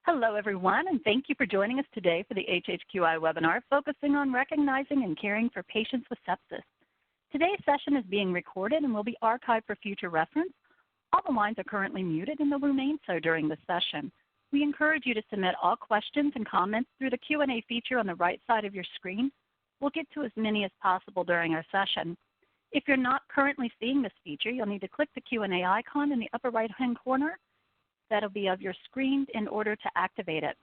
Hello, everyone, and thank you for joining us today for the HHQI webinar focusing on recognizing and caring for patients with sepsis. Today's session is being recorded and will be archived for future reference. All the lines are currently muted and will remain so during the session. We encourage you to submit all questions and comments through the Q&A feature on the right side of your screen. We'll get to as many as possible during our session. If you're not currently seeing this feature, you'll need to click the Q&A icon in the upper right-hand corner. That'll be of your screen in order to activate it.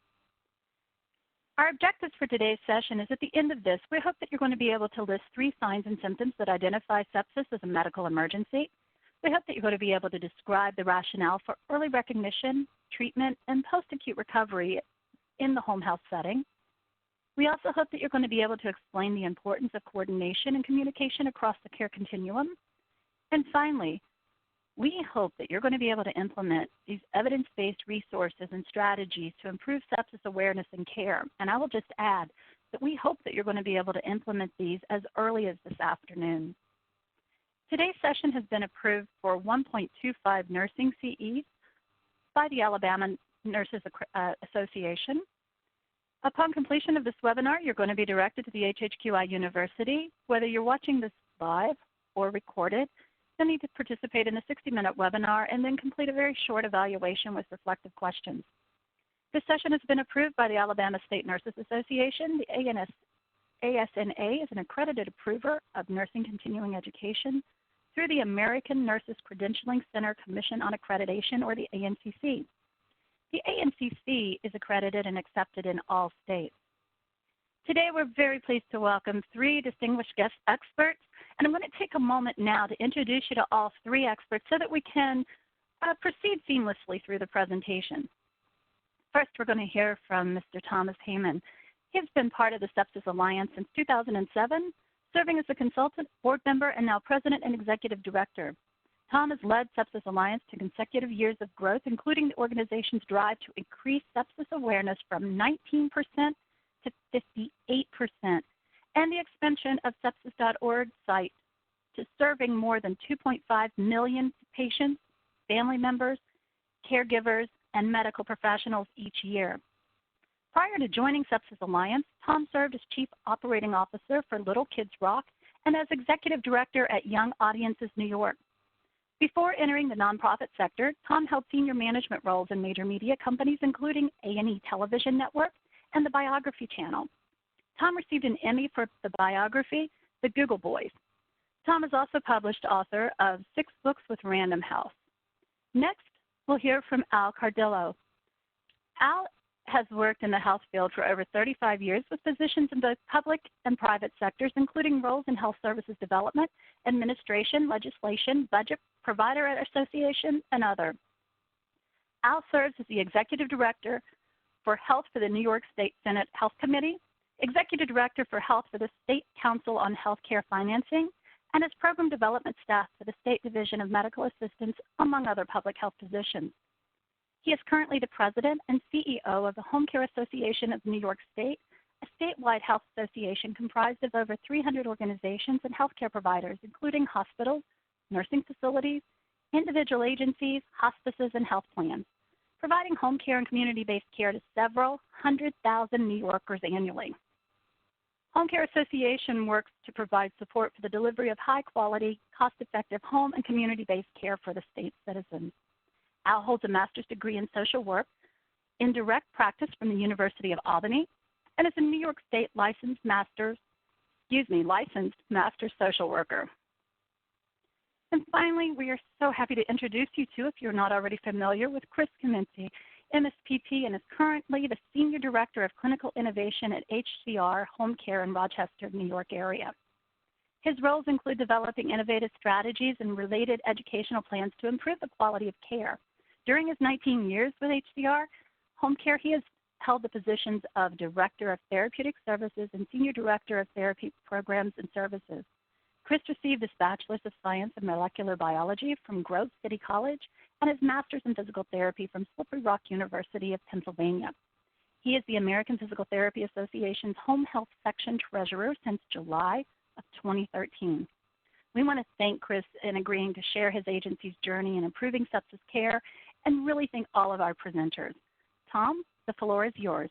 Our objectives for today's session is at the end of this, we hope that you're going to be able to list 3 signs and symptoms that identify sepsis as a medical emergency. We hope that you're going to be able to describe the rationale for early recognition, treatment, and post-acute recovery in the home health setting. We also hope that you're going to be able to explain the importance of coordination and communication across the care continuum. And finally, we hope that you're going to be able to implement these evidence-based resources and strategies to improve sepsis awareness and care. And I will just add that we hope that you're going to be able to implement these as early as this afternoon. Today's session has been approved for 1.25 nursing CEs by the Alabama Nurses Association. Upon completion of this webinar, you're going to be directed to the HHQI University. Whether you're watching this live or recorded, you'll need to participate in a 60-minute webinar and then complete a very short evaluation with reflective questions. This session has been approved by the Alabama State Nurses Association. The ASNA is an accredited approver of nursing continuing education through the American Nurses Credentialing Center Commission on Accreditation, or the ANCC. The ANCC is accredited and accepted in all states. Today, we're very pleased to welcome 3 distinguished guest experts, and I'm going to take a moment now to introduce you to all 3 experts so that we can proceed seamlessly through the presentation. First, we're going to hear from Mr. Thomas Heyman. He's been part of the Sepsis Alliance since 2007, serving as a consultant, board member, and now president and executive director. Tom has led Sepsis Alliance to consecutive years of growth, including the organization's drive to increase sepsis awareness from 19% to 58%, and the expansion of sepsis.org site to serving more than 2.5 million patients, family members, caregivers, and medical professionals each year. Prior to joining Sepsis Alliance, Tom served as Chief Operating Officer for Little Kids Rock and as Executive Director at Young Audiences New York. Before entering the nonprofit sector, Tom held senior management roles in major media companies, including A&E Television Network and the Biography Channel. Tom received an Emmy for the biography, The Google Boys. Tom is also published author of 6 books with Random House. Next, we'll hear from Al Cardillo. Al has worked in the health field for over 35 years with positions in both public and private sectors, including roles in health services development, administration, legislation, budget, provider association, and other. Al serves as the Executive Director for Health for the New York State Senate Health Committee, Executive Director for Health for the State Council on Healthcare Financing, and as Program Development Staff for the State Division of Medical Assistance, among other public health positions. He is currently the President and CEO of the Home Care Association of New York State, a statewide health association comprised of over 300 organizations and healthcare providers, including hospitals, nursing facilities, individual agencies, hospices, and health plans, providing home care and community-based care to several 100,000 New Yorkers annually. Home Care Association works to provide support for the delivery of high-quality, cost-effective home and community-based care for the state's citizens. Al holds a master's degree in social work in direct practice from the University of Albany and is a New York State licensed master social worker. And finally, we are so happy to introduce you to, if you're not already familiar, with Chris Caminti, MSPP, and is currently the Senior Director of Clinical Innovation at HCR Home Care in Rochester, New York area. His roles include developing innovative strategies and related educational plans to improve the quality of care. During his 19 years with HCR Home Care, he has held the positions of Director of Therapeutic Services and Senior Director of Therapy Programs and Services. Chris received his Bachelor's of Science in Molecular Biology from Grove City College and his Master's in Physical Therapy from Slippery Rock University of Pennsylvania. He is the American Physical Therapy Association's Home Health Section Treasurer since July of 2013. We want to thank Chris in agreeing to share his agency's journey in improving sepsis care and really thank all of our presenters. Tom, The floor is yours.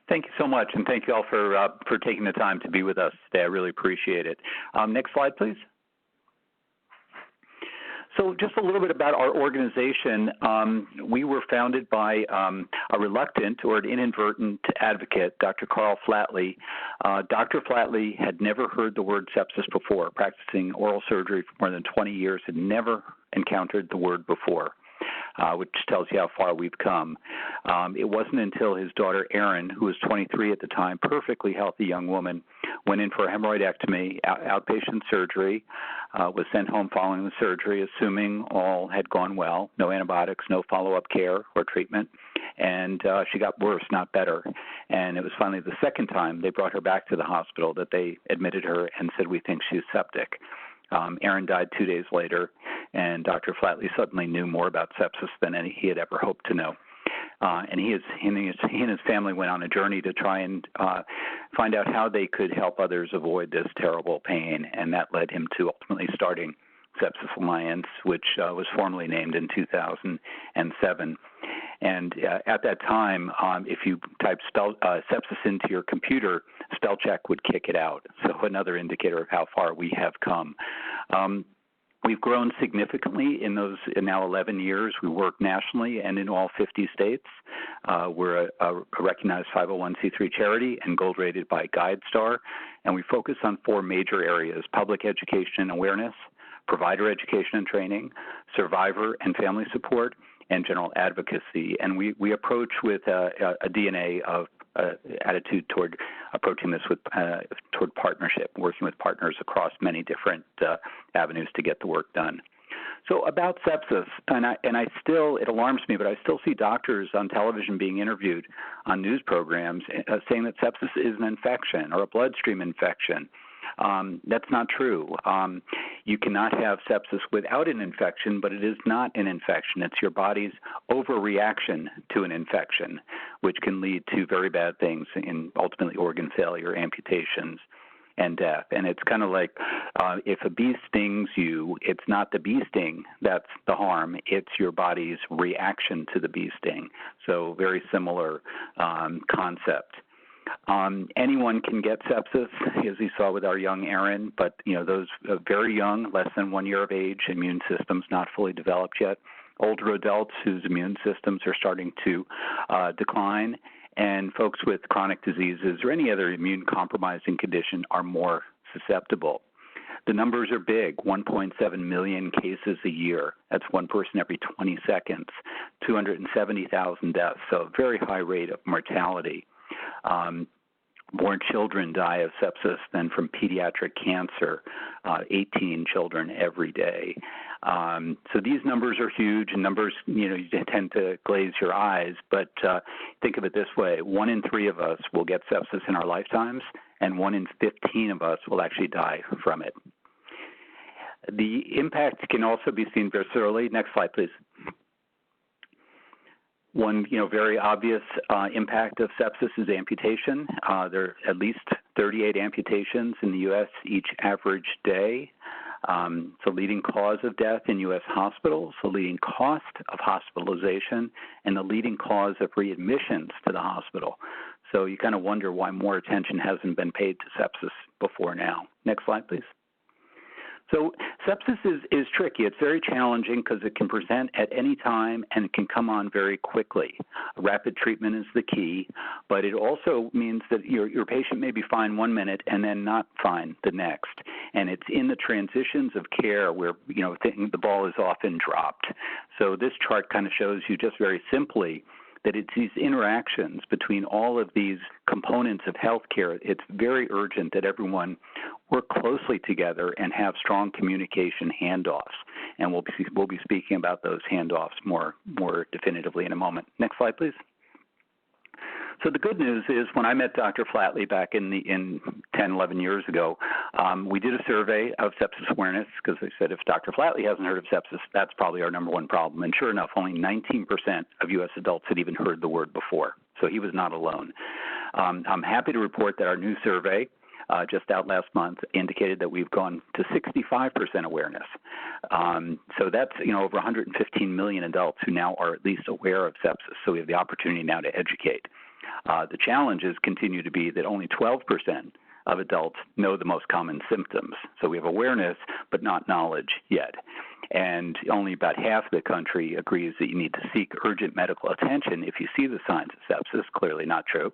Thank you so much, and thank you all for taking the time to be with us today. I really appreciate it. Next slide, please. So just a little bit about our organization. We were founded by a reluctant or an inadvertent advocate, Dr. Carl Flatley. Dr. Flatley had never heard the word sepsis before, practicing oral surgery for more than 20 years, had never encountered the word before. Which tells you how far we've come. It wasn't until his daughter Erin, who was 23 at the time, perfectly healthy young woman, went in for a hemorrhoidectomy, outpatient surgery, was sent home following the surgery, assuming all had gone well, no antibiotics, no follow-up care or treatment, and she got worse, not better. And it was finally the second time they brought her back to the hospital that they admitted her and said, "We think she's septic." Erin died 2 days later, and Dr. Flatley suddenly knew more about sepsis than he had ever hoped to know. And he and his family went on a journey to try and find out how they could help others avoid this terrible pain, and that led him to ultimately starting Sepsis Alliance, which was formally named in 2007. And at that time, if you type sepsis into your computer, spell check would kick it out. So another indicator of how far we have come. We've grown significantly in those now 11 years. We work nationally and in all 50 states. We're a recognized 501c3 charity and gold rated by GuideStar. And we focus on 4 major areas: public education and awareness, provider education and training, survivor and family support, and general advocacy. And we approach with a DNA of attitude toward approaching this with toward partnership, working with partners across many different avenues to get the work done. So about sepsis, and I still, it alarms me, but I still see doctors on television being interviewed on news programs saying that sepsis is an infection or a bloodstream infection. That's not true. You cannot have sepsis without an infection, but it is not an infection. It's your body's overreaction to an infection, which can lead to very bad things, in ultimately organ failure, amputations, and death. And it's kind of like if a bee stings you, it's not the bee sting that's the harm. It's your body's reaction to the bee sting. So very similar concept. Anyone can get sepsis, as we saw with our young Erin, but those very young, less than 1 year of age, immune systems not fully developed yet, older adults whose immune systems are starting to decline, and folks with chronic diseases or any other immune compromising condition are more susceptible. The numbers are big, 1.7 million cases a year. That's one person every 20 seconds, 270,000 deaths, so a very high rate of mortality. More children die of sepsis than from pediatric cancer, 18 children every day. So these numbers are huge, and numbers, you tend to glaze your eyes, but think of it this way: 1 in 3 of us will get sepsis in our lifetimes, and 1 in 15 of us will actually die from it. The impact can also be seen viscerally. Next slide, please. One, very obvious impact of sepsis is amputation. There are at least 38 amputations in the U.S. each average day. It's a leading cause of death in U.S. hospitals, the leading cost of hospitalization, and the leading cause of readmissions to the hospital. So you kind of wonder why more attention hasn't been paid to sepsis before now. Next slide, please. So sepsis is tricky. It's very challenging because it can present at any time and it can come on very quickly. Rapid treatment is the key, but it also means that your patient may be fine 1 minute and then not fine the next. And it's in the transitions of care where, the ball is often dropped. So this chart kind of shows you just very simply that it's these interactions between all of these components of healthcare. It's very urgent that everyone work closely together and have strong communication handoffs. And we'll be speaking about those handoffs more definitively in a moment. Next slide, please. So the good news is when I met Dr. Flatley back in 10, 11 years ago, we did a survey of sepsis awareness because they said if Dr. Flatley hasn't heard of sepsis, that's probably our number one problem. And sure enough, only 19% of U.S. adults had even heard the word before. So he was not alone. I'm happy to report that our new survey just out last month, indicated that we've gone to 65% awareness. So that's, over 115 million adults who now are at least aware of sepsis. So we have the opportunity now to educate. The challenges continue to be that only 12% of adults know the most common symptoms. So we have awareness, but not knowledge yet. And only about half the country agrees that you need to seek urgent medical attention if you see the signs of sepsis. Clearly not true.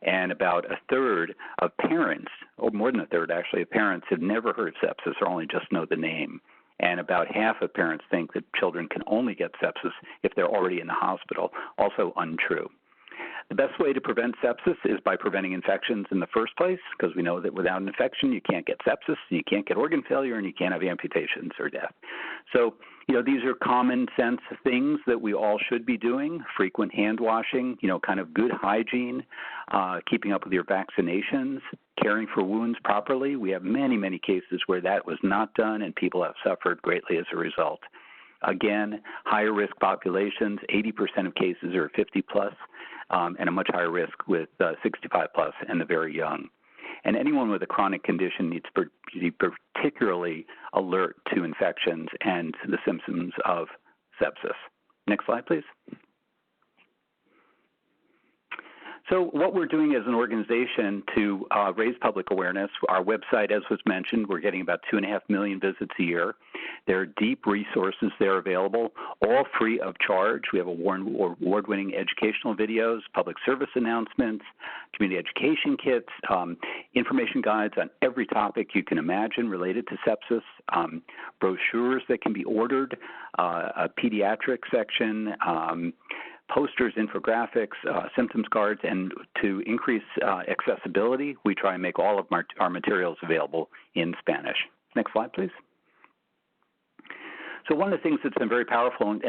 And about a third of parents, or more than a third actually, of parents have never heard of sepsis or only just know the name. And about half of parents think that children can only get sepsis if they're already in the hospital. Also untrue. The best way to prevent sepsis is by preventing infections in the first place, because we know that without an infection, you can't get sepsis, you can't get organ failure, and you can't have amputations or death. So, these are common sense things that we all should be doing: frequent hand washing, kind of good hygiene, keeping up with your vaccinations, caring for wounds properly. We have many, many cases where that was not done, and people have suffered greatly as a result. Again, higher risk populations, 80% of cases are 50 plus, and a much higher risk with 65 plus and the very young. And anyone with a chronic condition needs to be particularly alert to infections and the symptoms of sepsis. Next slide, please. So what we're doing as an organization to raise public awareness, our website, as was mentioned, we're getting about 2.5 million visits a year. There are deep resources there available, all free of charge. We have award-winning educational videos, public service announcements, community education kits, information guides on every topic you can imagine related to sepsis, brochures that can be ordered, a pediatric section, posters, infographics, symptoms cards, and to increase accessibility, we try and make all of our materials available in Spanish. Next slide, please. So one of the things that's been very powerful, and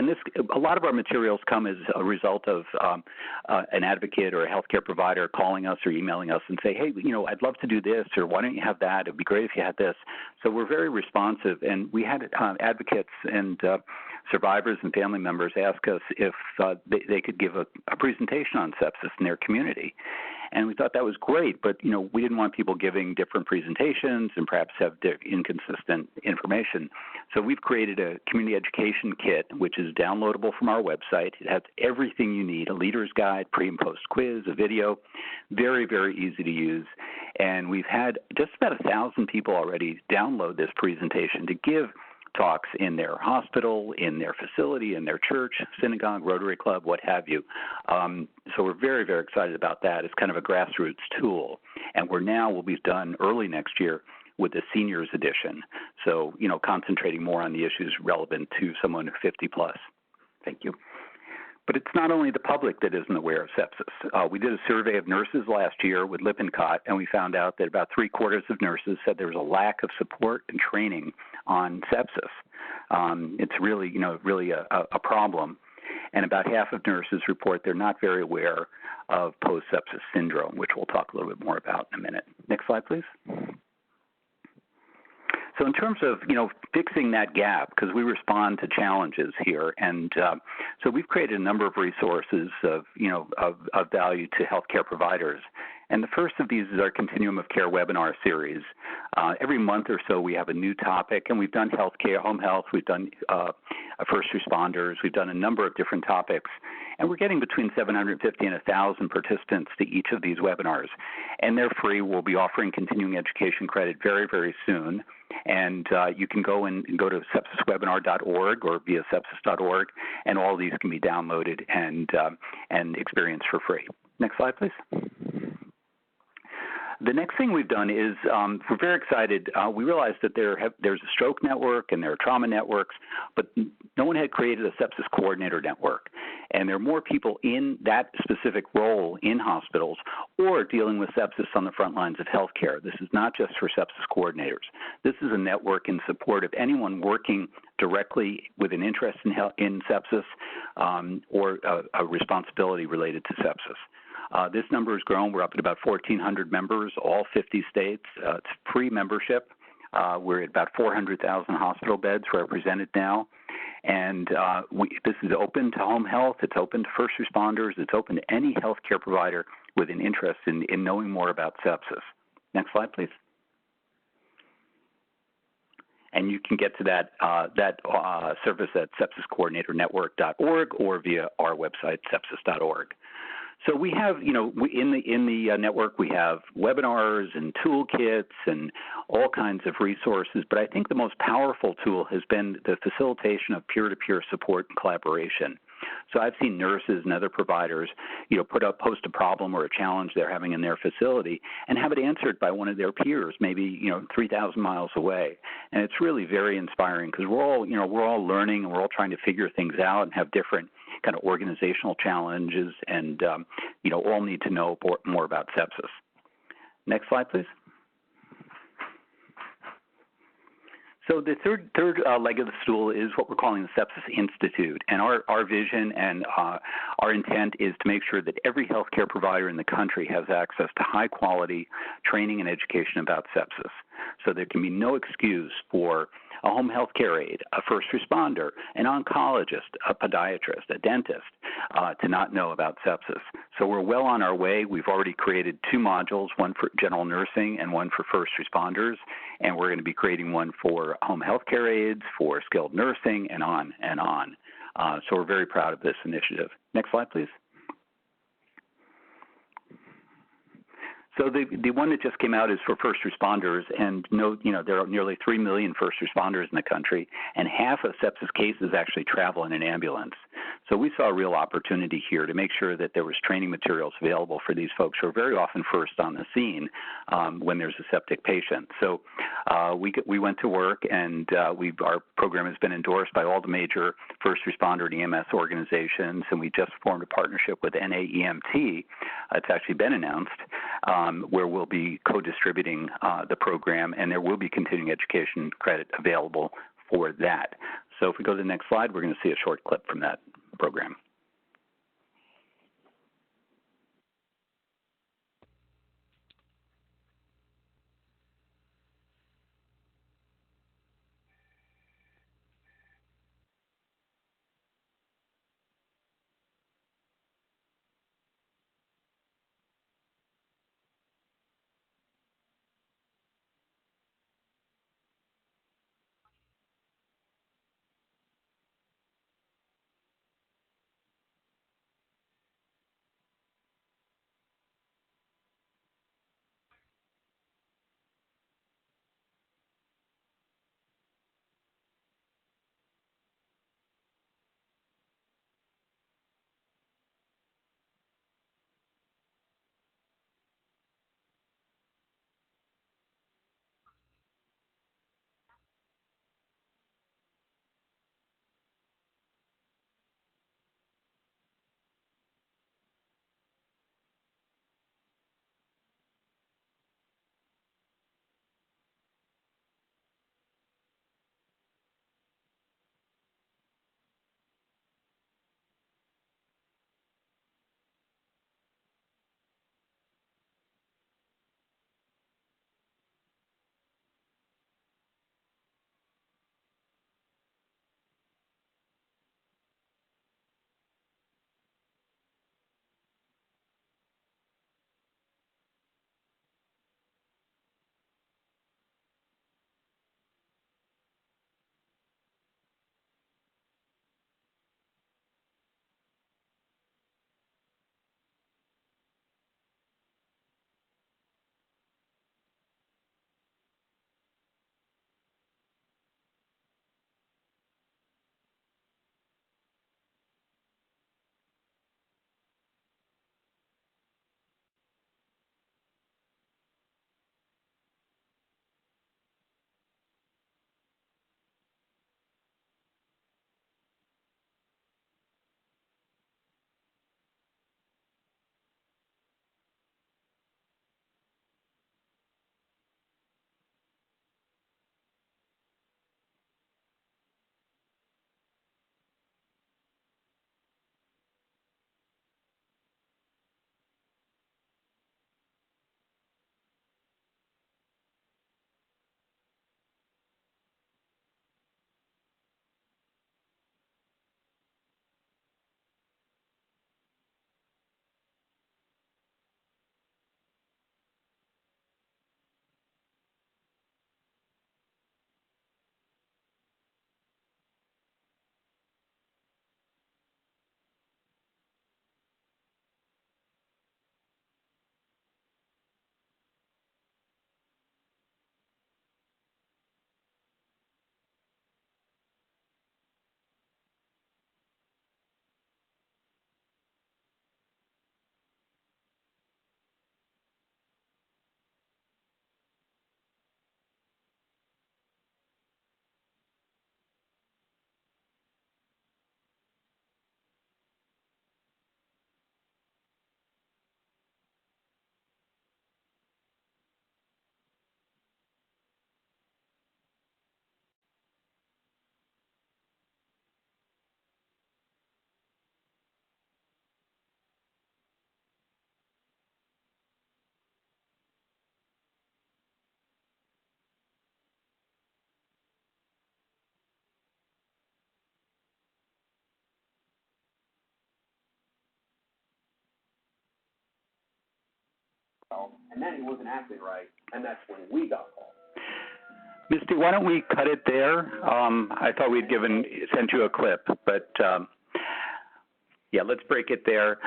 a lot of our materials come as a result of an advocate or a healthcare provider calling us or emailing us and say, hey, I'd love to do this, or why don't you have that? It'd be great if you had this. So we're very responsive, and we had advocates and survivors and family members ask us if they could give a presentation on sepsis in their community. And we thought that was great, but we didn't want people giving different presentations and perhaps have inconsistent information. So we've created a community education kit, which is downloadable from our website. It has everything you need: a leader's guide, pre and post quiz, a video, very, very easy to use. And we've had just about 1,000 people already download this presentation to give talks in their hospital, in their facility, in their church, synagogue, Rotary Club, what have you. So we're very, very excited about that. It's kind of a grassroots tool. And we'll be done early next year with the seniors edition. So, concentrating more on the issues relevant to someone 50 plus. Thank you. But it's not only the public that isn't aware of sepsis. We did a survey of nurses last year with Lippincott, and we found out that about 3/4 of nurses said there was a lack of support and training on sepsis. It's really, a problem. And about half of nurses report they're not very aware of post-sepsis syndrome, which we'll talk a little bit more about in a minute. Next slide, please. So in terms of, fixing that gap, because we respond to challenges here, and so we've created a number of resources of value to healthcare providers. And the first of these is our Continuum of Care webinar series. Every month or so we have a new topic, and we've done healthcare, home health, we've done first responders, we've done a number of different topics. And we're getting between 750 and 1,000 participants to each of these webinars. And they're free. We'll be offering continuing education credit very, very soon. And you can go to sepsiswebinar.org or via sepsis.org, and all these can be downloaded and experienced for free. Next slide, please. The next thing we've done is we're very excited. We realized that there's a stroke network and there are trauma networks, but no one had created a sepsis coordinator network. And there are more people in that specific role in hospitals or dealing with sepsis on the front lines of healthcare. This is not just for sepsis coordinators. This is a network in support of anyone working directly with an interest in sepsis or a responsibility related to sepsis. This number has grown. We're up at about 1,400 members, all 50 states. It's free membership. We're at about 400,000 hospital beds represented now. And this is open to home health. It's open to first responders. It's open to any healthcare provider with an interest in knowing more about sepsis. Next slide, please. And you can get to that service at sepsiscoordinatornetwork.org or via our website, sepsis.org. So we have, in the network, we have webinars and toolkits and all kinds of resources. But I think the most powerful tool has been the facilitation of peer-to-peer support and collaboration. So I've seen nurses and other providers, post a problem or a challenge they're having in their facility and have it answered by one of their peers, maybe 3,000 miles away. And it's really very inspiring because we're all learning and we're all trying to figure things out and have different kind of organizational challenges, and all need to know more about sepsis. Next slide, please. So the third leg of the stool is what we're calling the Sepsis Institute, and our vision and our intent is to make sure that every healthcare provider in the country has access to high-quality training and education about sepsis. So there can be no excuse for a home health care aide, a first responder, an oncologist, a podiatrist, a dentist to not know about sepsis. So we're well on our way. We've already created 2 modules, one for general nursing and one for first responders, and we're going to be creating one for home health care aides, for skilled nursing, and on and on. So we're very proud of this initiative. Next slide, please. So the one that just came out is for first responders, and there are nearly 3 million first responders in the country, and half of sepsis cases actually travel in an ambulance. So we saw a real opportunity here to make sure that there was training materials available for these folks who are very often first on the scene when there's a septic patient. So we went to work, and our program has been endorsed by all the major first responder and EMS organizations, and we just formed a partnership with NAEMT. It's actually been announced. Where we'll be co-distributing the program, and there will be continuing education credit available for that. So if we go to the next slide, we're going to see a short clip from that program. And then he wasn't acting right, and that's when we got called. Misty, why don't we cut it there? I thought we'd sent you a clip, but yeah, let's break it there.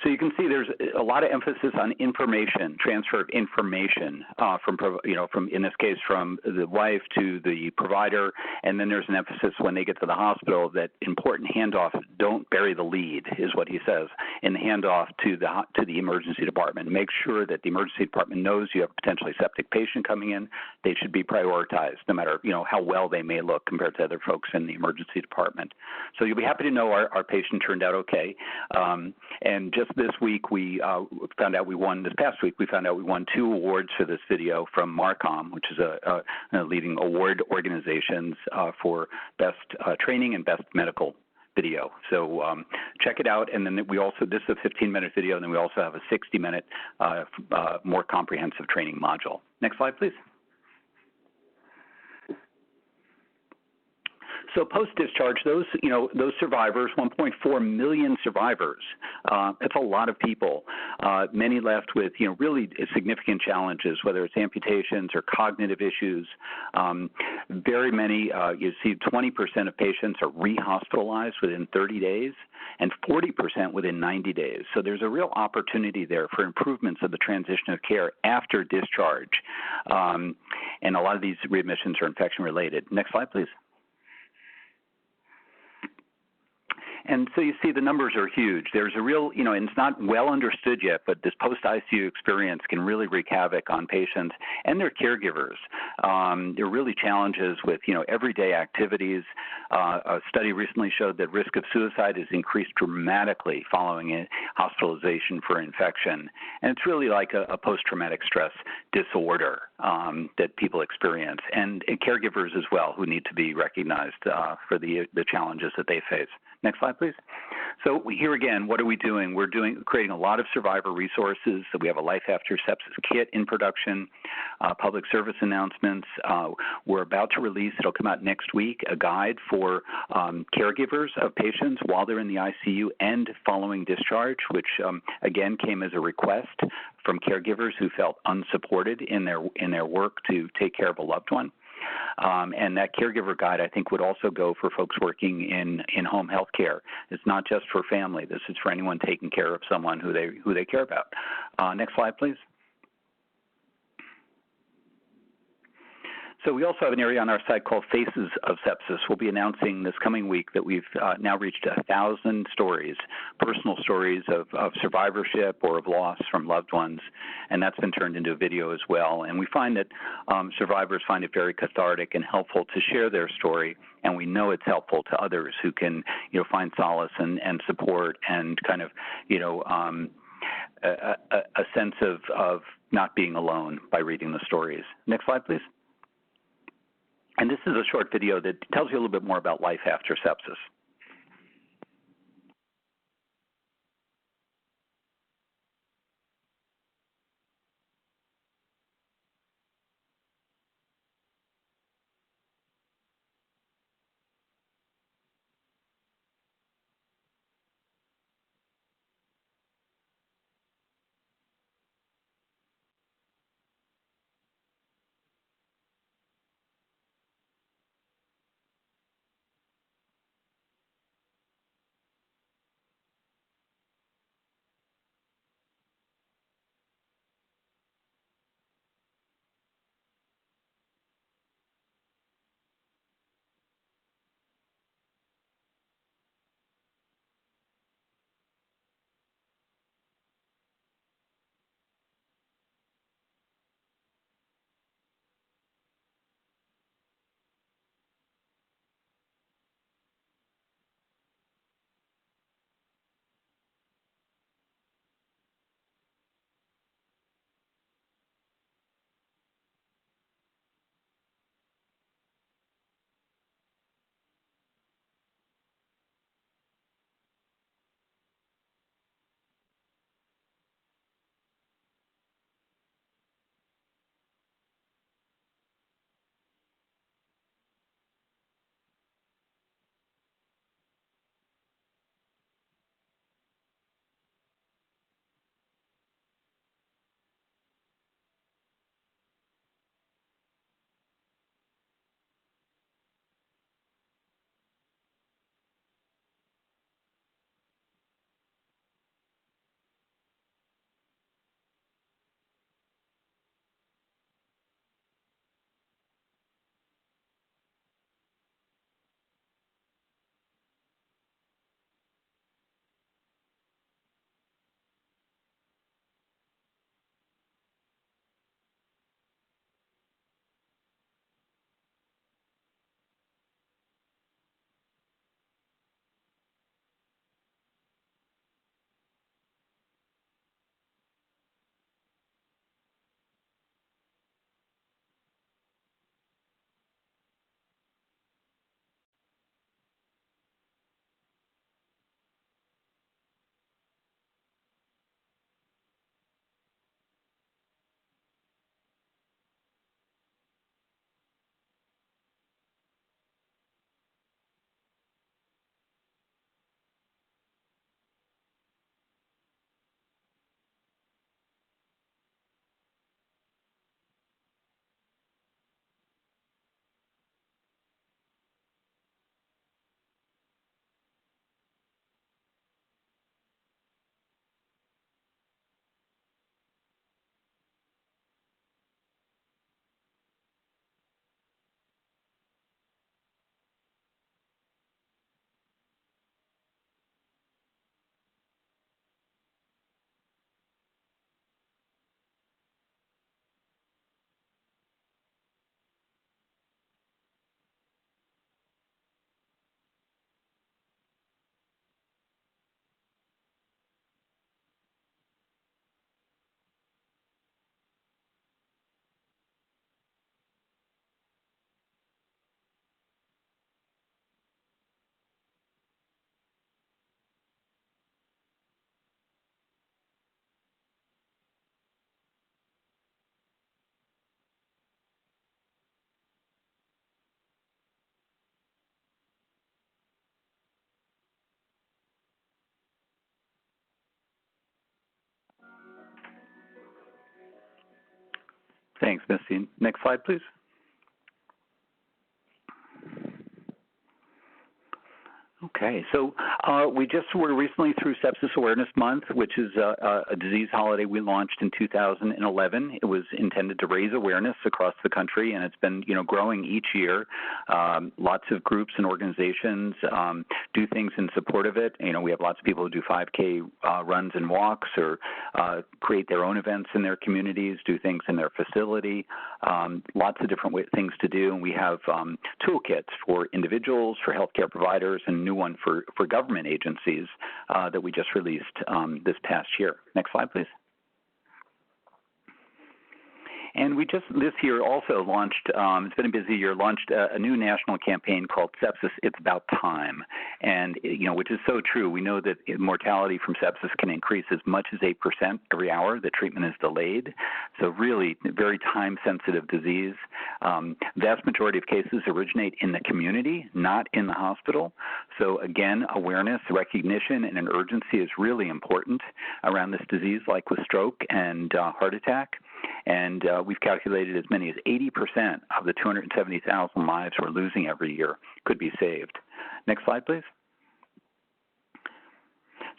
So you can see there's a lot of emphasis on information, transfer of information from in this case from the wife to the provider, and then there's an emphasis when they get to the hospital that important handoff, don't bury the lead, is what he says, in the handoff to the emergency department. Make sure that the emergency department knows you have a potentially septic patient coming in. They should be prioritized, no matter how well they may look compared to other folks in the emergency department. So you'll be happy to know our patient turned out okay, and just this week we found out we won 2 awards for this video from Marcom, which is a leading award organizations for best training and best medical video. So check it out, and then this is a 15-minute video, and then we also have a 60-minute more comprehensive training module. Next slide, please. So post-discharge, those survivors, 1.4 million survivors, that's a lot of people. Many left with, really significant challenges, whether it's amputations or cognitive issues. Very many, you see 20% of patients are rehospitalized within 30 days and 40% within 90 days. So there's a real opportunity there for improvements of the transition of care after discharge. And a lot of these readmissions are infection-related. Next slide, please. And so you see the numbers are huge. There's a real, and it's not well understood yet, but this post-ICU experience can really wreak havoc on patients and their caregivers. There are really challenges with, everyday activities. A study recently showed that risk of suicide is increased dramatically following hospitalization for infection. And it's really like a post-traumatic stress disorder that people experience, and caregivers as well, who need to be recognized for the challenges that they face. Next slide, please. So here again, what are we doing? We're creating a lot of survivor resources. So we have a Life After Sepsis kit in production, public service announcements. We're about to release, it'll come out next week, a guide for caregivers of patients while they're in the ICU and following discharge, which again came as a request from caregivers who felt unsupported in their work to take care of a loved one. And that caregiver guide, I think, would also go for folks working in home health care. It's not just for family. This is for anyone taking care of someone who they care about. Next slide, please. So we also have an area on our site called Faces of Sepsis. We'll be announcing this coming week that we've now reached 1,000 stories, personal stories of survivorship or of loss from loved ones, and that's been turned into a video as well. And we find that survivors find it very cathartic and helpful to share their story, and we know it's helpful to others who can, find solace and support and kind of, a sense of not being alone by reading the stories. Next slide, please. And this is a short video that tells you a little bit more about life after sepsis. Thanks, Missy. Next slide, please. Okay, so we just were recently through Sepsis Awareness Month, which is a disease holiday we launched in 2011. It was intended to raise awareness across the country, and it's been, growing each year. Lots of groups and organizations do things in support of it. We have lots of people who do 5K runs and walks, or create their own events in their communities, do things in their facility. Lots of different things to do, and we have toolkits for individuals, for healthcare providers, and new one for government agencies that we just released this past year. Next slide, please. And we just this year also launched, it's been a busy year, launched a new national campaign called Sepsis, It's About Time. And, which is so true. We know that mortality from sepsis can increase as much as 8% every hour that treatment is delayed. So really very time-sensitive disease. Vast majority of cases originate in the community, not in the hospital. So again, awareness, recognition, and an urgency is really important around this disease, like with stroke and heart attack. And we've calculated as many as 80% of the 270,000 lives we're losing every year could be saved. Next slide, please.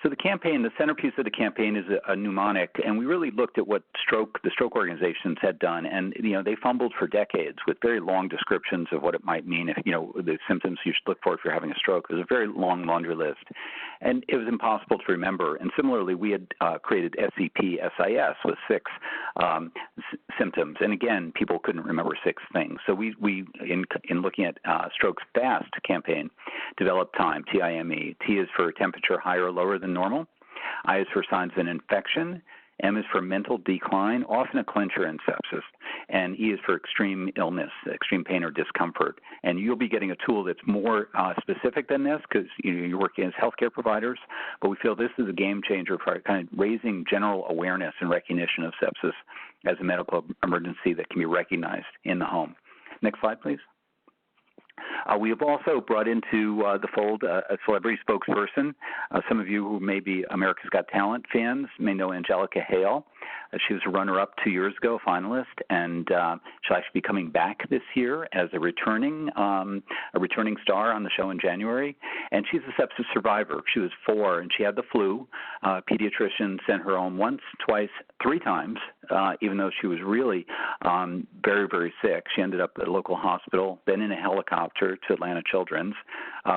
So the campaign, the centerpiece of the campaign is a mnemonic, and we really looked at what the stroke organizations had done, and they fumbled for decades with very long descriptions of what it might mean if the symptoms you should look for if you're having a stroke. It was a very long laundry list, and it was impossible to remember. And similarly, we had created SEP-SIS with 6 symptoms, and again, people couldn't remember 6 things. So we in looking at Stroke's FAST campaign, developed TIME, T-I-M-E. T is for temperature higher or lower than normal. I is for signs of an infection. M is for mental decline, often a clincher in sepsis. And E is for extreme illness, extreme pain or discomfort. And you'll be getting a tool that's more specific than this because you're working as healthcare providers. But we feel this is a game changer for kind of raising general awareness and recognition of sepsis as a medical emergency that can be recognized in the home. Next slide, please. We have also brought into the fold a celebrity spokesperson. Some of you who may be America's Got Talent fans may know Angelica Hale. She was a runner-up 2 years ago, finalist, and she'll actually be coming back this year as a returning star on the show in January. And she's a sepsis survivor. She was 4, and she had the flu. Pediatrician sent her home once, twice, 3 times, even though she was really very, very sick. She ended up at a local hospital, then in a helicopter to Atlanta Children's,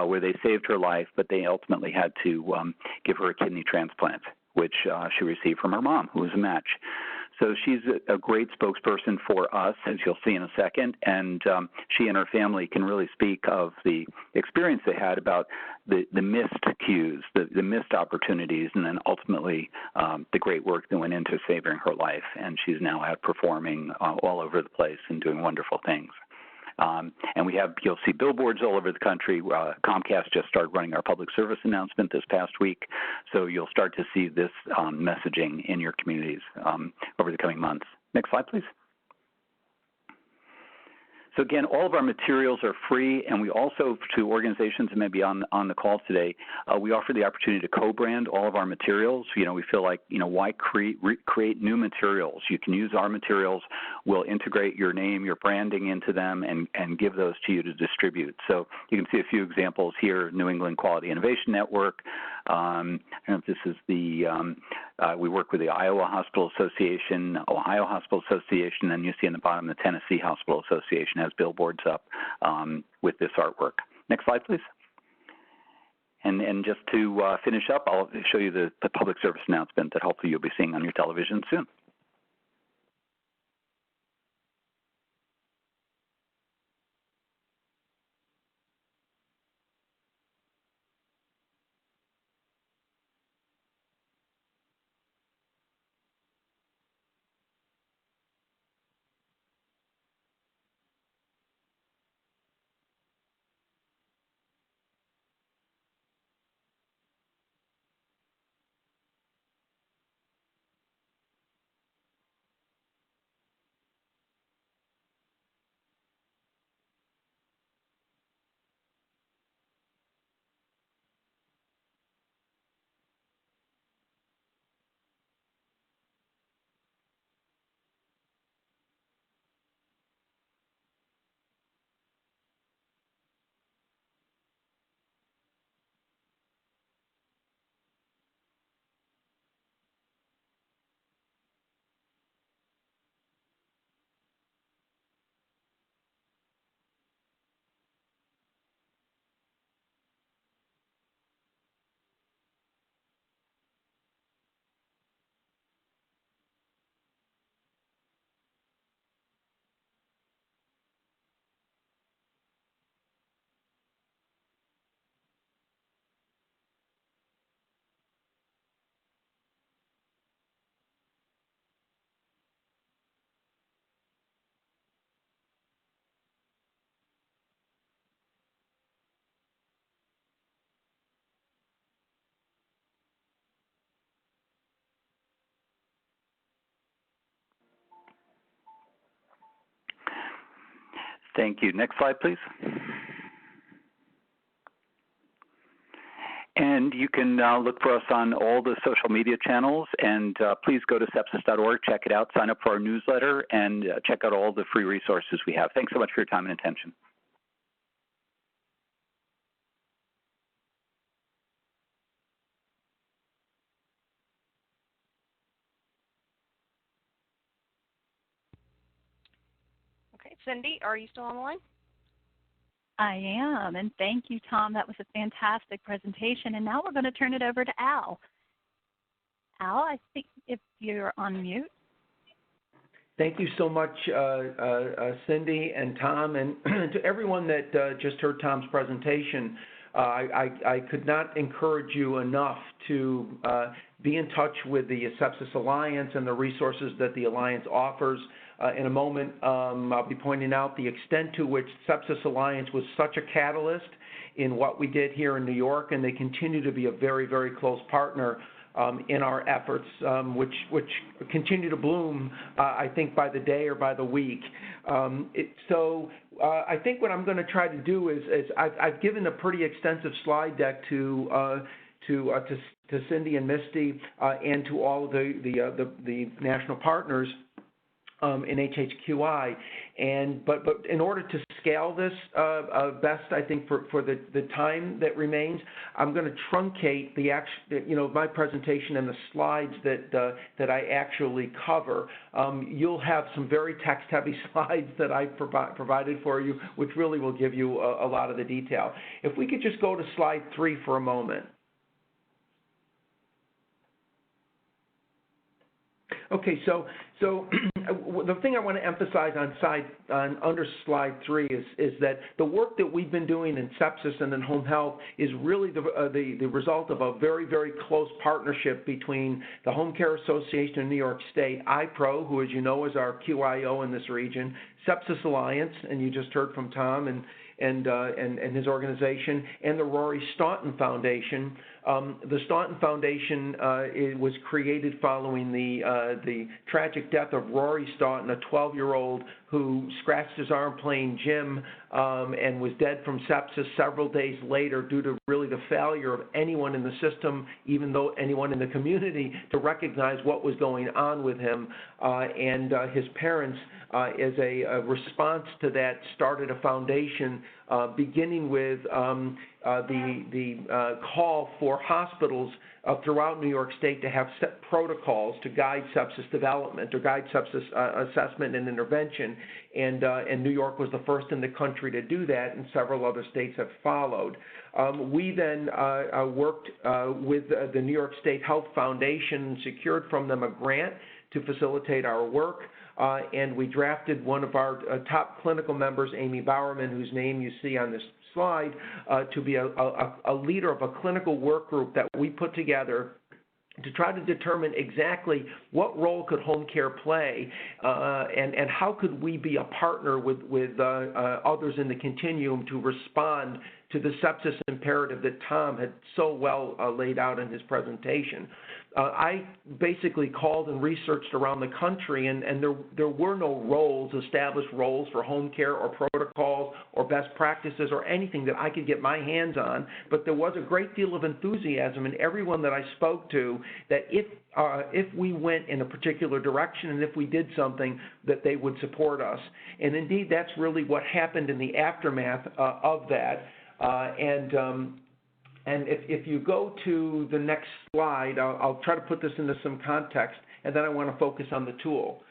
where they saved her life, but they ultimately had to give her a kidney transplant, which she received from her mom, who was a match. So she's a great spokesperson for us, as you'll see in a second, and she and her family can really speak of the experience they had about the missed cues, the missed opportunities, and then ultimately the great work that went into saving her life. And she's now out performing all over the place and doing wonderful things. And you'll see billboards all over the country. Comcast just started running our public service announcement this past week, so you'll start to see this messaging in your communities over the coming months. Next slide, please. So again, all of our materials are free, and we also, to organizations that may be on the call today, we offer the opportunity to co-brand all of our materials. We feel like, why create new materials? You can use our materials. We'll integrate your name, your branding into them, and give those to you to distribute. So you can see a few examples here: New England Quality Innovation Network. I don't know if this is we work with the Iowa Hospital Association, Ohio Hospital Association, and you see in the bottom the Tennessee Hospital Association has billboards up with this artwork. Next slide, please. And just to finish up, I'll show you the public service announcement that hopefully you'll be seeing on your television soon. Thank you. Next slide, please. And you can look for us on all the social media channels, and please go to sepsis.org, check it out, sign up for our newsletter, and check out all the free resources we have. Thanks so much for your time and attention. Okay, Cindy, are you still on the line? I am, and thank you, Tom. That was a fantastic presentation. And now we're going to turn it over to Al. Al, I think if you're on mute. Thank you so much, Cindy and Tom, and to everyone that just heard Tom's presentation. I could not encourage you enough to be in touch with the Sepsis Alliance and the resources that the Alliance offers. In a moment, I'll be pointing out the extent to which Sepsis Alliance was such a catalyst in what we did here in New York, and they continue to be a very, very close partner in our efforts, which continue to bloom, I think, by the day or by the week. I think what I'm going to try to do is I've given a pretty extensive slide deck to Cindy and Misty and to all of the national partners in HHQI, but in order to scale this best, I think for the time that remains, I'm going to truncate my presentation and the slides that I actually cover. You'll have some very text-heavy slides that I provided for you, which really will give you a lot of the detail. If we could just go to slide 3 for a moment. Okay, so the thing I want to emphasize under slide 3 is that the work that we've been doing in sepsis and in home health is really the result of a very, very close partnership between the Home Care Association in New York State, IPRO, who, as you know, is our QIO in this region, Sepsis Alliance, and you just heard from Tom and his organization, and the Rory Staunton Foundation. The Staunton Foundation was created following the tragic death of Rory Staunton, a 12-year-old who scratched his arm playing gym and was dead from sepsis several days later due to really the failure of anyone in the system, even though anyone in the community, to recognize what was going on with him. And his parents, as a response to that, started a foundation beginning with the call for hospitals throughout New York State to have set protocols to guide sepsis development or guide sepsis assessment and intervention. And New York was the first in the country to do that, and several other states have followed. We then worked with the New York State Health Foundation and secured from them a grant to facilitate our work. And we drafted one of our top clinical members, Amy Bowerman, whose name you see on this slide, to be a leader of a clinical work group that we put together to try to determine exactly what role could home care play and how could we be a partner with others in the continuum to respond to the sepsis imperative that Tom had so well laid out in his presentation. I basically called and researched around the country, and there were no established roles for home care or protocols or best practices or anything that I could get my hands on, but there was a great deal of enthusiasm in everyone that I spoke to that if we went in a particular direction and if we did something, that they would support us. And indeed, that's really what happened in the aftermath of that. And if you go to the next slide, I'll try to put this into some context, and then I want to focus on the tool.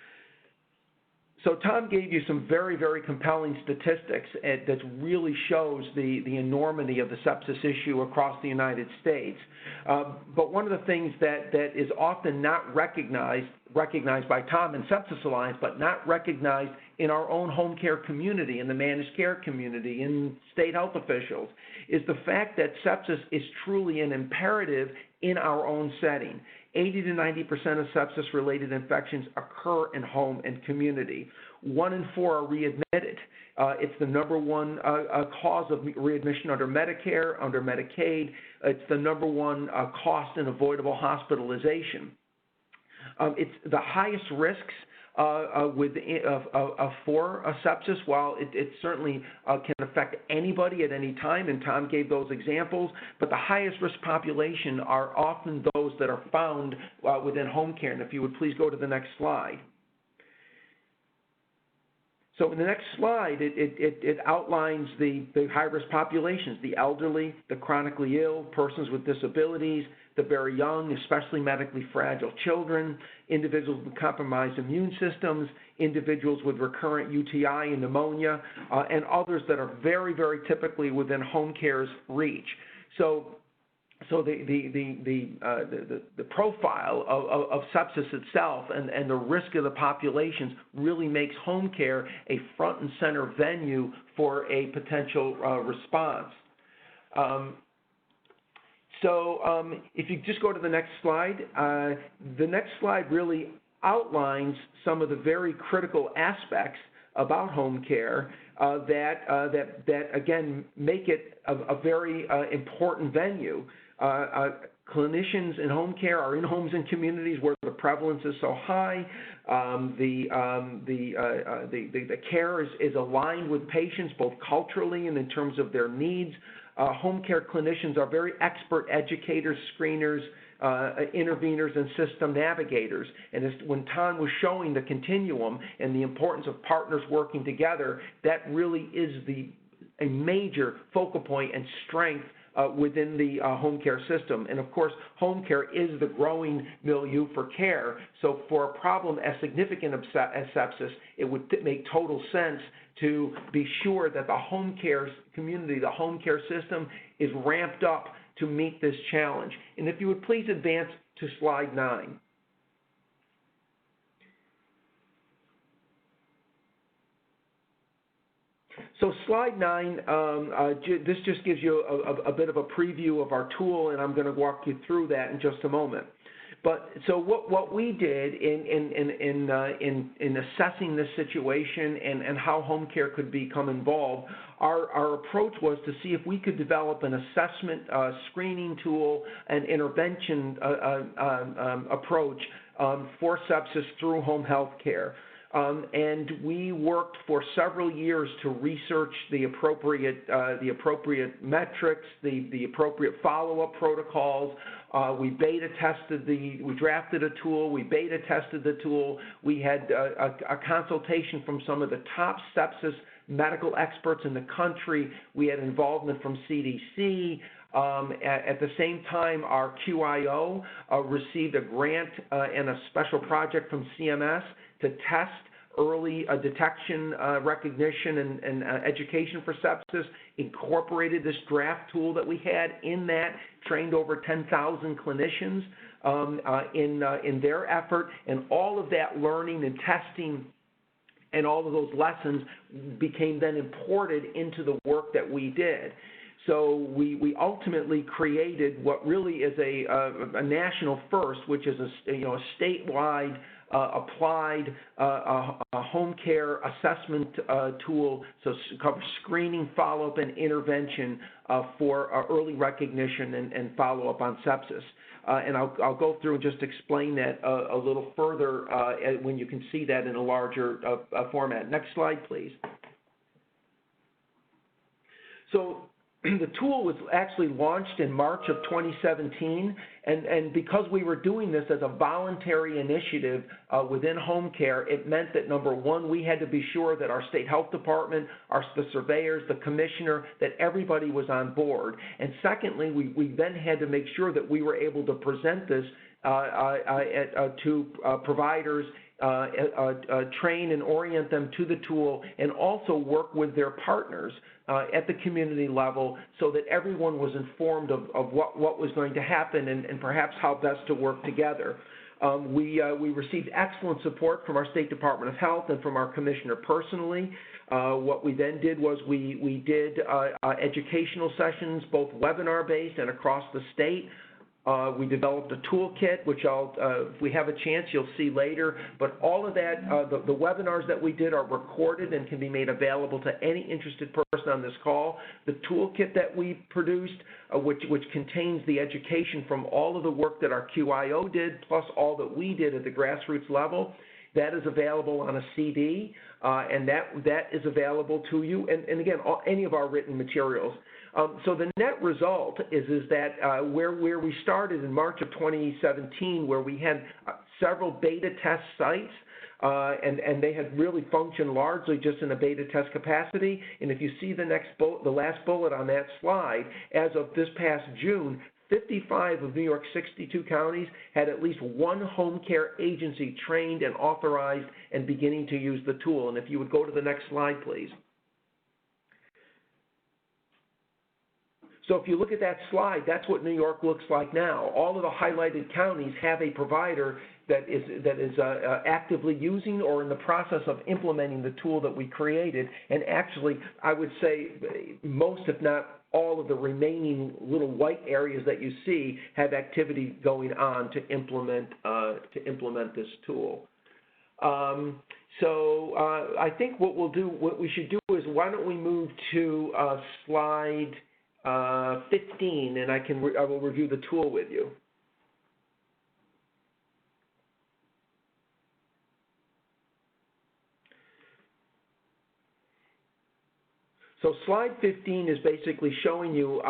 So Tom gave you some very, very compelling statistics that really shows the enormity of the sepsis issue across the United States. But one of the things that is often not recognized by Tom and Sepsis Alliance, but not recognized in our own home care community, in the managed care community, in state health officials, is the fact that sepsis is truly an imperative in our own setting. 80 to 90% of sepsis-related infections occur in home and community. 1 in 4 are readmitted. It's the number one cause of readmission under Medicare, under Medicaid. It's the number one cost in avoidable hospitalization. It's the highest risks for sepsis. While it certainly can affect anybody at any time, and Tom gave those examples, but the highest risk population are often those that are found within home care. And if you would please go to the next slide. So in the next slide, it outlines the high-risk populations: the elderly, the chronically ill, persons with disabilities, the very young, especially medically fragile children, individuals with compromised immune systems, individuals with recurrent UTI and pneumonia, and others that are very, very typically within home care's reach. So the profile of sepsis itself and the risk of the populations really makes home care a front and center venue for a potential response. If you just go to the next slide, the next slide really outlines some of the very critical aspects about home care that again make it a very important venue. Clinicians in home care are in homes and communities where the prevalence is so high. The care is aligned with patients both culturally and in terms of their needs. Home care clinicians are very expert educators, screeners, interveners, and system navigators. And when Tom was showing the continuum and the importance of partners working together, that really is a major focal point and strength within the home care system. And of course, home care is the growing milieu for care. So for a problem as significant as sepsis, it would make total sense to be sure that the home care community, the home care system, is ramped up to meet this challenge. And if you would please advance to slide 9. So slide 9, this just gives you a bit of a preview of our tool, and I'm going to walk you through that in just a moment. But so what we did in assessing this situation and how home care could become involved, our approach was to see if we could develop an assessment screening tool and intervention approach for sepsis through home health care. And we worked for several years to research the appropriate metrics, the appropriate follow-up protocols. We beta tested we drafted a tool, we beta tested the tool. We had a consultation from some of the top sepsis medical experts in the country. We had involvement from CDC. At the same time, our QIO received a grant and a special project from CMS to test early detection, recognition, and education for sepsis, incorporated this draft tool that we had in that, trained over 10,000 clinicians in their effort, and all of that learning and testing and all of those lessons became then imported into the work that we did. So we ultimately created what really is a national first, which is a statewide applied home care assessment tool, so it covers screening, follow-up, and intervention for early recognition and follow-up on sepsis. And I'll go through and just explain that a little further when you can see that in a larger format. Next slide, please. So the tool was actually launched in March of 2017, and because we were doing this as a voluntary initiative within home care, it meant that, number one, we had to be sure that our state health department, the surveyors, the commissioner, that everybody was on board. And secondly, we then had to make sure that we were able to present this to providers, train and orient them to the tool, and also work with their partners at the community level so that everyone was informed of what was going to happen and perhaps how best to work together. We received excellent support from our State Department of Health and from our commissioner personally. What we then did was we did educational sessions, both webinar-based and across the state. We developed a toolkit, which if we have a chance, you'll see later. But all of that, the webinars that we did are recorded and can be made available to any interested person on this call. The toolkit that we produced, which contains the education from all of the work that our QIO did, plus all that we did at the grassroots level, That is available on a CD, and that is available to you, and again, any of our written materials. So the net result is that where we started in March of 2017, where we had several beta test sites, and they had really functioned largely just in a beta test capacity. And if you see the last bullet on that slide, as of this past June, 55 of New York's 62 counties had at least one home care agency trained and authorized and beginning to use the tool. And if you would go to the next slide, please. So if you look at that slide, that's what New York looks like now. All of the highlighted counties have a provider that is actively using or in the process of implementing the tool that we created. And actually, I would say most, if not all, of the remaining little white areas that you see have activity going on to implement this tool. So I think what we should do is, why don't we move to slide 15, and I will review the tool with you. So slide 15 is basically showing you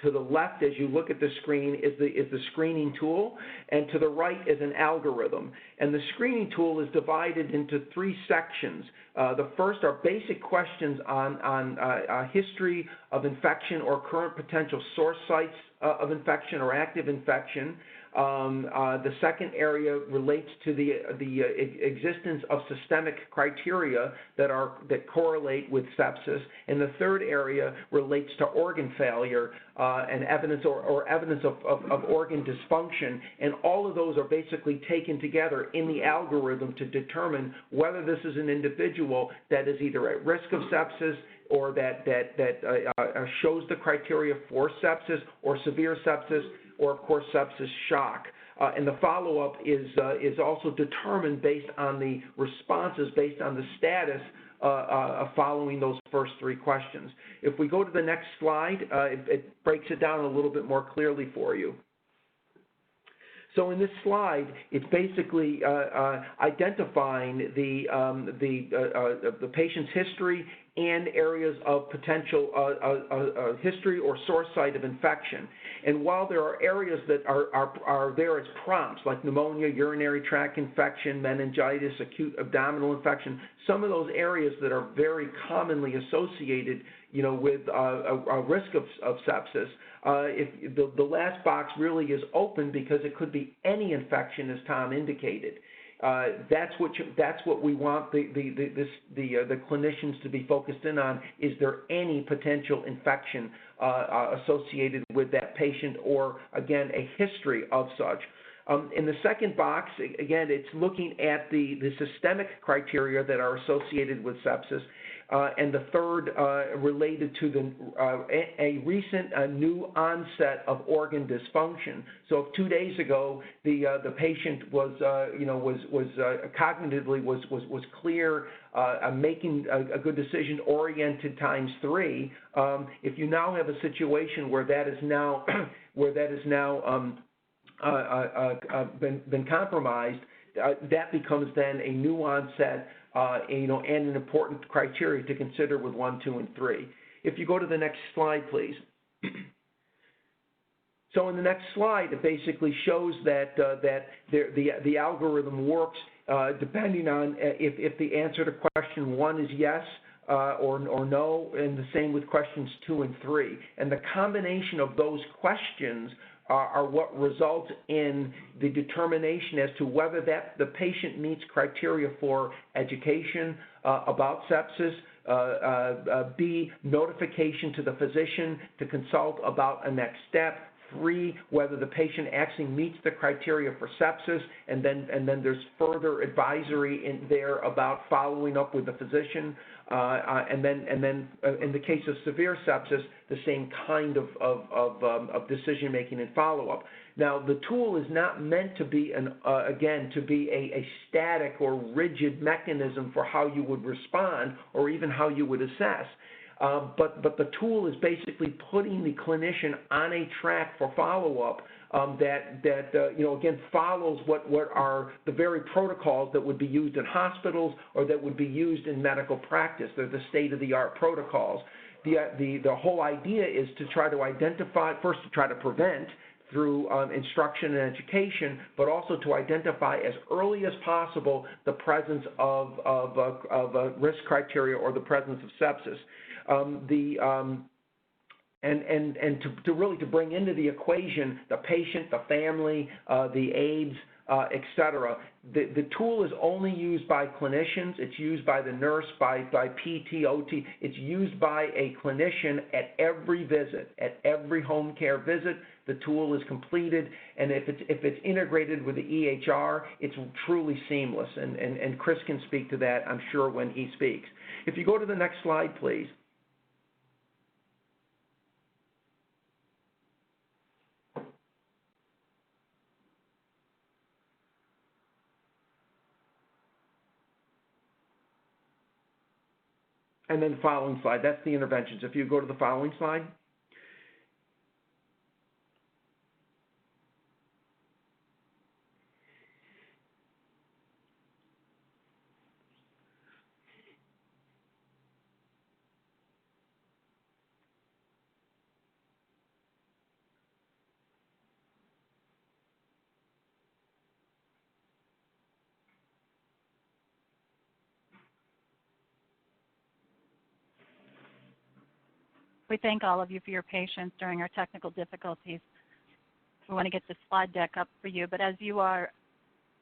to the left, as you look at the screen, is the screening tool, and to the right is an algorithm. And the screening tool is divided into three sections. The first are basic questions on history of infection or current potential source sites of infection or active infection. The second area relates to the existence of systemic criteria that correlate with sepsis, and the third area relates to organ failure and evidence or evidence of organ dysfunction. And all of those are basically taken together in the algorithm to determine whether this is an individual that is either at risk of sepsis or that shows the criteria for sepsis or severe sepsis, or of course sepsis shock. And the follow-up is also determined based on the responses, based on the status following those first three questions. If we go to the next slide, it breaks it down a little bit more clearly for you. So in this slide, it's basically identifying the patient's history and areas of potential history or source site of infection. And while there are areas that are there as prompts, like pneumonia, urinary tract infection, meningitis, acute abdominal infection, some of those areas that are very commonly associated, with a risk of sepsis, if the last box really is open because it could be any infection, as Tom indicated. That's what we want the clinicians to be focused in on. Is there any potential infection associated with that patient, or again a history of such? In the second box, again, it's looking at the systemic criteria that are associated with sepsis. And the third related to a recent new onset of organ dysfunction. So if 2 days ago the patient was cognitively was clear, making a good decision, oriented times 3. If you now have a situation where that is now been compromised, that becomes then a new onset. And an important criteria to consider with 1, 2, and 3. If you go to the next slide, please. So in the next slide, it basically shows that the algorithm works depending on if the answer to question 1 is yes or no, and the same with questions 2 and 3. And the combination of those questions are what results in the determination as to whether the patient meets criteria for education about sepsis, B, notification to the physician to consult about a next step, 3, whether the patient actually meets the criteria for sepsis, and then there's further advisory in there about following up with the physician, and then in the case of severe sepsis, the same kind of decision making and follow up. Now, the tool is not meant to be a static or rigid mechanism for how you would respond or even how you would assess. But the tool is basically putting the clinician on a track for follow-up again, follows what are the very protocols that would be used in hospitals or that would be used in medical practice. They're the state-of-the-art protocols. The whole idea is to try to identify, first to try to prevent through instruction and education, but also to identify as early as possible the presence of a risk criteria or the presence of sepsis. To really bring into the equation the patient, the family, the aides, et cetera. The tool is only used by clinicians. It's used by the nurse, by PT, OT. It's used by a clinician at every visit, at every home care visit. The tool is completed, and if it's integrated with the EHR, it's truly seamless. And Chris can speak to that, I'm sure, when he speaks. If you go to the next slide, please. And then the following slide, that's the interventions. If you go to the following slide. We thank all of you for your patience during our technical difficulties. We want to get the slide deck up for you, but as you are,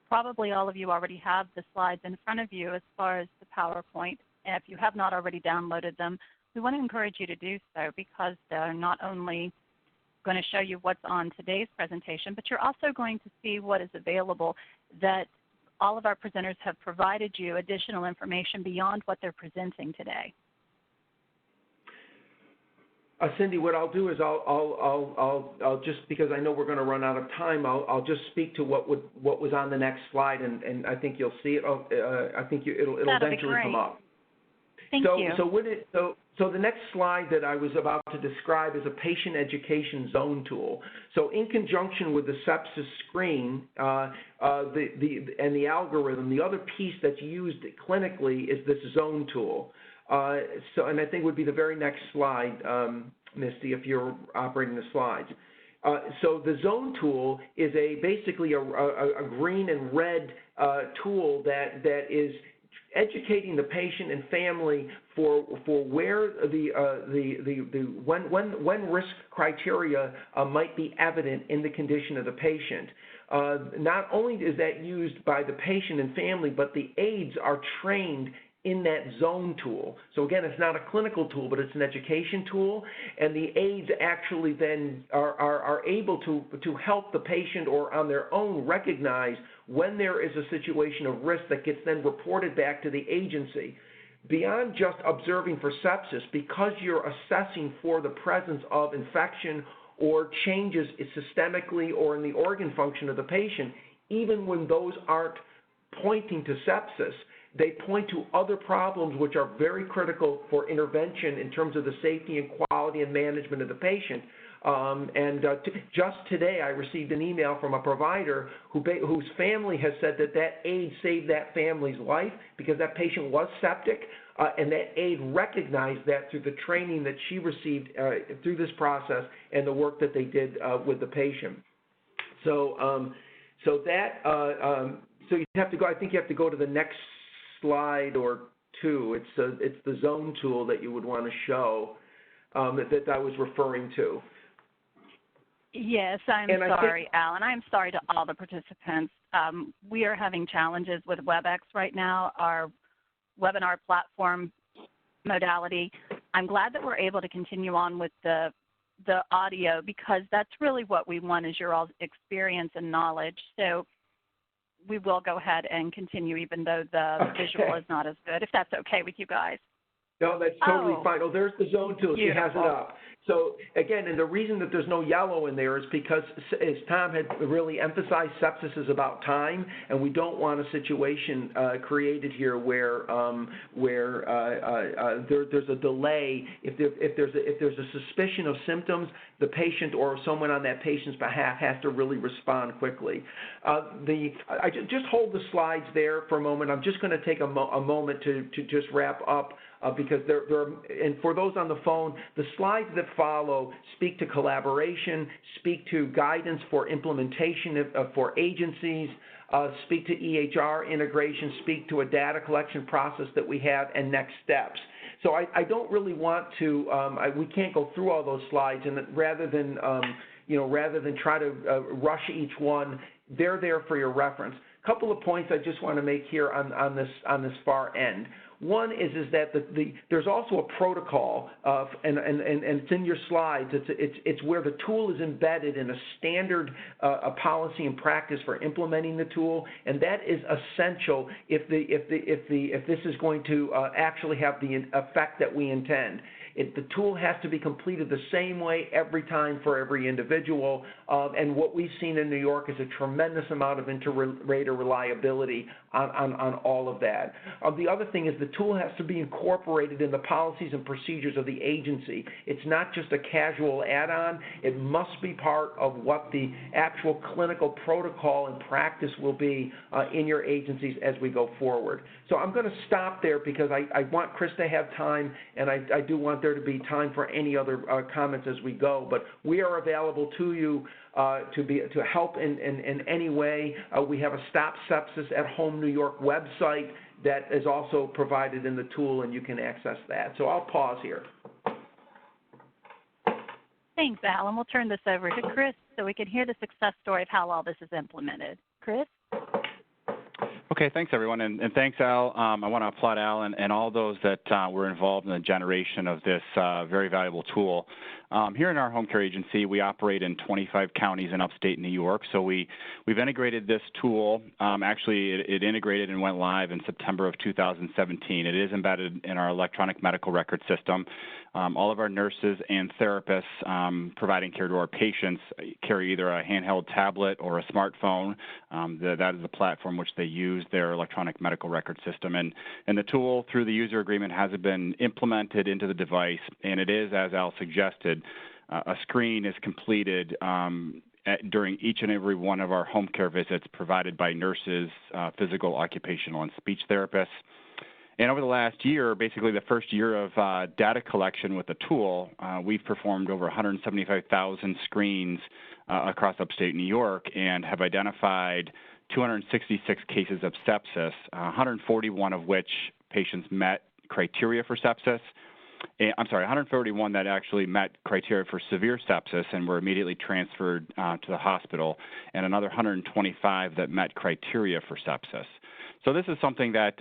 probably all of you already have the slides in front of you as far as the PowerPoint. And if you have not already downloaded them, we want to encourage you to do so because they're not only going to show you what's on today's presentation, but you're also going to see what is available that all of our presenters have provided you additional information beyond what they're presenting today. Cindy, what I'll do is I'll just, because I know we're going to run out of time, I'll just speak to what was on the next slide, and I think you'll see it. I think it'll eventually come up. Thank you. So the next slide that I was about to describe is a patient education zone tool. So in conjunction with the sepsis screen and the algorithm, the other piece that's used clinically is this zone tool. And I think would be the very next slide, Misty, if you're operating the slides. So the zone tool is basically a green and red tool that is educating the patient and family for where when risk criteria might be evident in the condition of the patient. Not only is that used by the patient and family, but the aides are trained in that zone tool. So again, it's not a clinical tool, but it's an education tool, and the aides actually then are able to help the patient or on their own recognize when there is a situation of risk that gets then reported back to the agency. Beyond just observing for sepsis, because you're assessing for the presence of infection or changes systemically or in the organ function of the patient, even when those aren't pointing to sepsis, they point to other problems which are very critical for intervention in terms of the safety and quality and management of the patient. Just today, I received an email from a provider whose family has said that aide saved that family's life because that patient was septic, and that aide recognized that through the training that she received through this process and the work that they did with the patient. So you have to go. I think you have to go to the next slide or two. It's the zone tool that you would want to show that I was referring to. Yes, I'm sorry, Alan. I'm sorry to all the participants. We are having challenges with WebEx right now, our webinar platform modality. I'm glad that we're able to continue on with the audio because that's really what we want is your all's experience and knowledge. So we will go ahead and continue even though the visual is not as good, if that's okay with you guys. No, that's totally fine. Oh, there's the zone tool. Beautiful. She has it up. So again, and the reason that there's no yellow in there is because, as Tom had really emphasized, sepsis is about time, and we don't want a situation created here where there's a delay. If there's a suspicion of symptoms, the patient or someone on that patient's behalf has to really respond quickly. Just hold the slides there for a moment. I'm just going to take a moment to just wrap up. Because and for those on the phone, the slides that follow speak to collaboration, speak to guidance for implementation for agencies, speak to EHR integration, speak to a data collection process that we have, and next steps. So I don't really want to. We can't go through all those slides, and rather than try to rush each one, they're there for your reference. A couple of points I just want to make here on this far end. One is that there's also a protocol and it's in your slides. It's where the tool is embedded in a standard a policy and practice for implementing the tool, and that is essential if this is going to actually have the effect that we intend. The tool has to be completed the same way every time for every individual, and what we've seen in New York is a tremendous amount of inter-rater reliability on all of that. The other thing is the tool has to be incorporated in the policies and procedures of the agency. It's not just a casual add-on. It must be part of what the actual clinical protocol and practice will be in your agencies as we go forward. So I'm going to stop there because I want Chris to have time, and I do want there to be time for any other comments as we go. But we are available to you to help in any way. We have a Stop Sepsis at Home New York website that is also provided in the tool, and you can access that. So I'll pause here. Thanks, Alan. We'll turn this over to Chris so we can hear the success story of how all this is implemented. Chris? Okay, thanks, everyone. And thanks, Al. I want to applaud Al and all those that were involved in the generation of this very valuable tool. Here in our home care agency, we operate in 25 counties in upstate New York. So we've integrated this tool. Actually, it integrated and went live in September of 2017. It is embedded in our electronic medical record system. All of our nurses and therapists providing care to our patients carry either a handheld tablet or a smartphone. That is the platform which they use their electronic medical record system. And the tool, through the user agreement, has been implemented into the device, and it is, as Al suggested, a screen is completed during each and every one of our home care visits provided by nurses, physical, occupational, and speech therapists. And over the last year, basically the first year of data collection with the tool, we've performed over 175,000 screens across upstate New York and have identified 266 cases of sepsis, 141 of which patients met criteria for sepsis. 141 that actually met criteria for severe sepsis and were immediately transferred to the hospital, and another 125 that met criteria for sepsis. So this is something that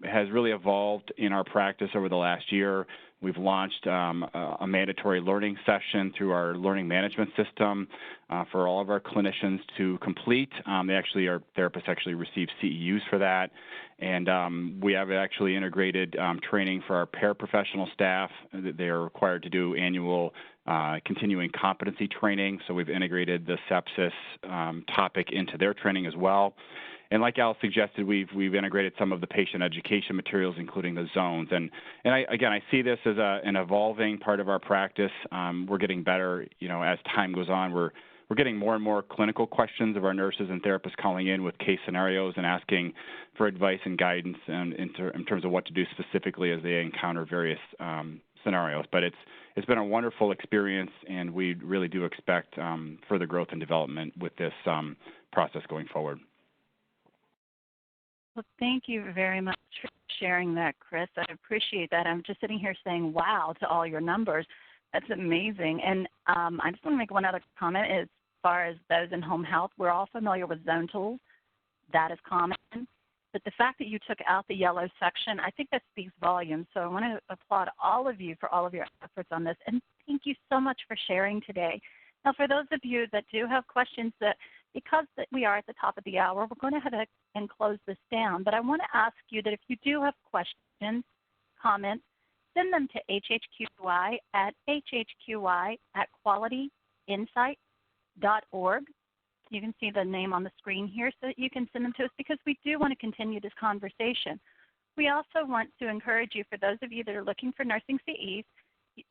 has really evolved in our practice over the last year. We've launched a mandatory learning session through our learning management system for all of our clinicians to complete. Our therapists actually receive CEUs for that. And we have actually integrated training for our paraprofessional staff. They are required to do annual continuing competency training. So we've integrated the sepsis topic into their training as well. And like Al suggested, we've integrated some of the patient education materials, including the zones. And I see this as an evolving part of our practice. We're getting better, as time goes on. We're getting more and more clinical questions of our nurses and therapists calling in with case scenarios and asking for advice and guidance in terms of what to do specifically as they encounter various scenarios. But it's been a wonderful experience, and we really do expect further growth and development with this process going forward. Well, thank you very much for sharing that, Chris. I appreciate that. I'm just sitting here saying wow to all your numbers. That's amazing. And I just want to make one other comment as far as those in home health. We're all familiar with zone tools. That is common. But the fact that you took out the yellow section, I think that speaks volumes. So I want to applaud all of you for all of your efforts on this. And thank you so much for sharing today. Now, for those of you that do have questions, because we are at the top of the hour, we're going to head and close this down. But I want to ask you that if you do have questions, comments, send them to hhqi at qualityinsight.org. You can see the name on the screen here so that you can send them to us because we do want to continue this conversation. We also want to encourage you, for those of you that are looking for nursing CEs,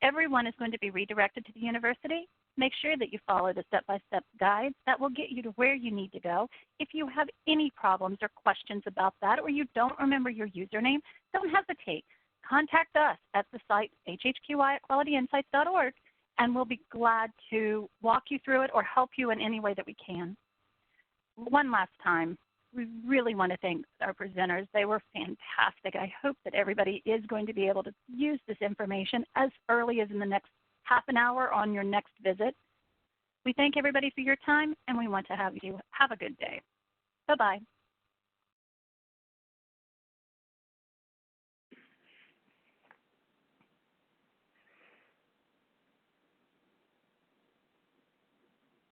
everyone is going to be redirected to the university. Make sure that you follow the step-by-step guides. That will get you to where you need to go. If you have any problems or questions about that, or you don't remember your username, don't hesitate. Contact us at the site hhqi@qualityinsights.org, and we'll be glad to walk you through it or help you in any way that we can. One last time, we really want to thank our presenters. They were fantastic. I hope that everybody is going to be able to use this information as early as in the next half an hour on your next visit. We thank everybody for your time, and we want to have you have a good day. Bye-bye.